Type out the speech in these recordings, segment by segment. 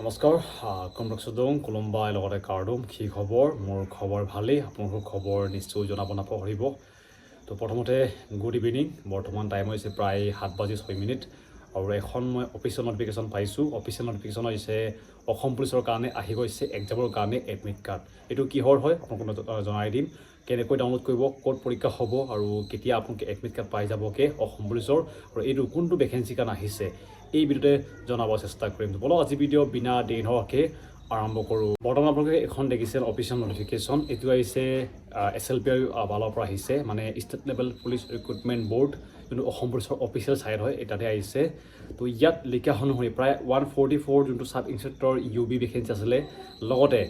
নমস্কাৰ কমৰকছদং কোলম্বাই লগতে কাৰ্ডম কি খবৰ মোৰ খবৰ ভালেই আপোনালোকৰ খবৰ নিশ্চয় জনাব নাপাহৰিব তো প্ৰথমতে গুড ইভিনিং বৰ্তমান টাইম হৈছে প্ৰায় 7:06 আৰু এখন মই অফিচিয়েল নটিফিকেশ্যন পাইছোঁ অফিচিয়েল নটিফিকেশ্যন হৈছে অসম পুলিচৰ কাৰণে আহি গৈছে এক্সামৰ কাৰণে এডমিট কাৰ্ড এইটো কিহৰ হয় আপোনালোকক জনাই দিম কেনেকৈ ডাউনলোড কৰিব ক'ত পৰীক্ষা হ'ব আৰু কেতিয়া আপোনালোকে এডমিট কাৰ্ড পাই যাবকে অসম পুলিচৰ আৰু এইটো কোনটো ভেকেঞ্চি কাৰণে আহিছে এই ভিডিওতে জনাব চেষ্টা কৰিম বলক আজি ভিডিও বিনা দেৰি নোহোৱাকৈ আৰম্ভ কৰোঁ বৰ্তমান আপোনালোকে এখন দেখিছে অফিচিয়েল নটিফিকেশ্যন এইটো আহিছে SLPR ফালৰ পৰা আহিছে মানে state level police recruitment board যোনটো অসম পুলিচৰ অফিচিয়েল ছাইট হয় তাতে আহিছে তো ইয়াত লিখা অনুসৰি প্ৰায় 144 যোনটো সাব ইনস্পেক্টৰ UB ভেকেঞ্চি আছিলে লগতে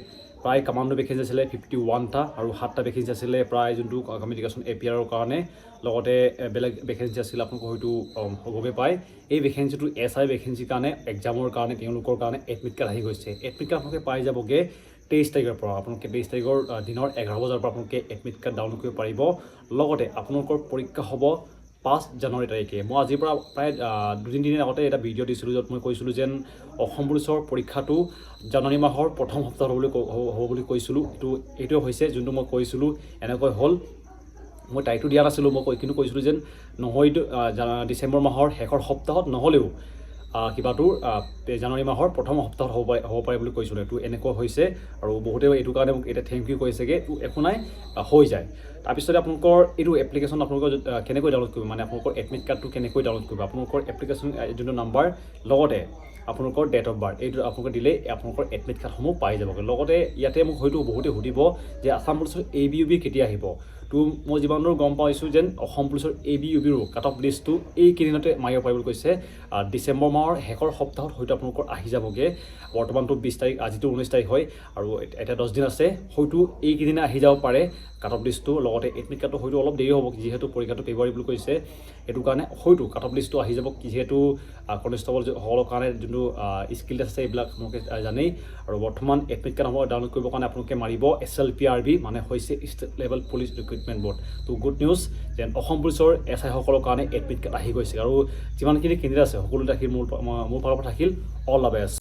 প্ৰায় কমাণ্ডো ভেকেঞ্চি আছিলে 51টা আৰু 7টা ভেকেঞ্চি আছিলে প্ৰায় যোনটো কমিউনিকেশ্যন APRৰ কাৰণে লগতে বেলেগ ভেকেঞ্চি আছিল আপোনালোকে হয়তো হ'বগে পায় এই ভেকেঞ্চিটো SI ভেকেঞ্চিৰ কাৰণে এক্সামৰ কাৰণে তেওঁলোকৰ কাৰণে এডমিট কাৰ্ড আহি গৈছে এডমিট কাৰ্ড আপোনালোকে পাই যাবগে 23 তাৰিখৰ পৰা আপোনালোকে 23 তাৰিখৰ দিনৰ 11 বজাৰ পৰা আপোনালোকে এডমিট কাৰ্ড ডাউনলোড কৰিব পাৰিব লগতে আপোনালোকৰ পৰীক্ষা হ'ব 5 জানুৱাৰী তাৰিখে মই আজিৰ পৰা প্ৰায় দুদিন আগতে এটা ভিডিঅ' দিছিলোঁ য'ত মই কৈছিলোঁ যেন অসম পুলিচৰ পৰীক্ষাটো জানুৱাৰী মাহৰ প্ৰথম সপ্তাহত হ'ব বুলি কৈছিলোঁ এইটো হৈছে যোনটো মই কৈছিলোঁ এনেকৈ হ'ল মই তাৰিখটো দিয়া নাছিলোঁ মই কিন্তু কৈছিলোঁ যেন নহয় ডিচেম্বৰ মাহৰ শেষৰ সপ্তাহত নহ'লেও কিবাটো জানুৱাৰী মাহৰ প্ৰথম সপ্তাহত হ'ব পাৰে বুলি কৈছিলোঁ এইটো এনেকুৱা হৈছে আৰু বহুতে এইটো কাৰণে মোক এতিয়া থেংক ইউ কৈছেগৈ এইটো একো নাই হৈ যায় তাৰপিছতে আপোনালোকৰ এইটো এপ্লিকেশ্যন আপোনালোকৰ কেনেকৈ ডাউনলোড কৰিব মানে আপোনালোকৰ এডমিট কাৰ্ডটো কেনেকৈ ডাউনলোড কৰিব আপোনালোকৰ এপ্লিকেশ্যন যোনটো নাম্বাৰ লগতে আপোনালোকৰ ডেট অফ বাৰ্থ এইটো আপোনালোকে দিলে আপোনালোকৰ এডমিট কাৰ্ডসমূহ পাই যাবগৈ লগতে ইয়াতে মোক হয়তো বহুতে সুধিব যে আছাম পুলিচৰ ABUB কেতিয়া আহিব তো মই যিমান দূৰ গম পাইছোঁ যেন অসম পুলিচৰ ABUBৰো কাট অফ লিষ্টটো এইকেইদিনতে মাৰিব পাৰিব কৈছে ডিচেম্বৰ মাহৰ শেষৰ সপ্তাহত হয়তো আপোনালোকৰ আহি যাবগৈ বৰ্তমানটো 20 তাৰিখ আজিতো 19 তাৰিখ হয় আৰু এটা 10 দিন আছে হয়তো এইকেইদিনে আহি যাব পাৰে কাট অফ লিষ্টটো লগতে এডমিট কাৰ্ডটো হয়তো অলপ দেৰি হ'ব যিহেতু পৰীক্ষাটো ফেব্ৰুৱাৰী বুলি কৈছে এইটো কাৰণে হয়তো কাট অফ লিষ্টটো আহি যাব যিহেতু কনষ্টেবল সকলৰ কাৰণে যোনটো স্কিল আছে এইবিলাক আপোনালোকে জানেই আৰু বৰ্তমান এডমিট কাৰ্ড ডাউনলোড কৰিবৰ কাৰণে আপোনালোকে মাৰিব SLPRB মানে হৈছে state level police recruitment board তো গুড নিউজ যেন অসম পুলিচৰ SI সকলৰ কাৰণে এডমিট কাৰ্ড আহি গৈছে আৰু যিমানখিনি কেন্দ্ৰ আছে সকলো থাকিল মোৰ ফালৰ পৰা থাকিল অল দ্য বেষ্ট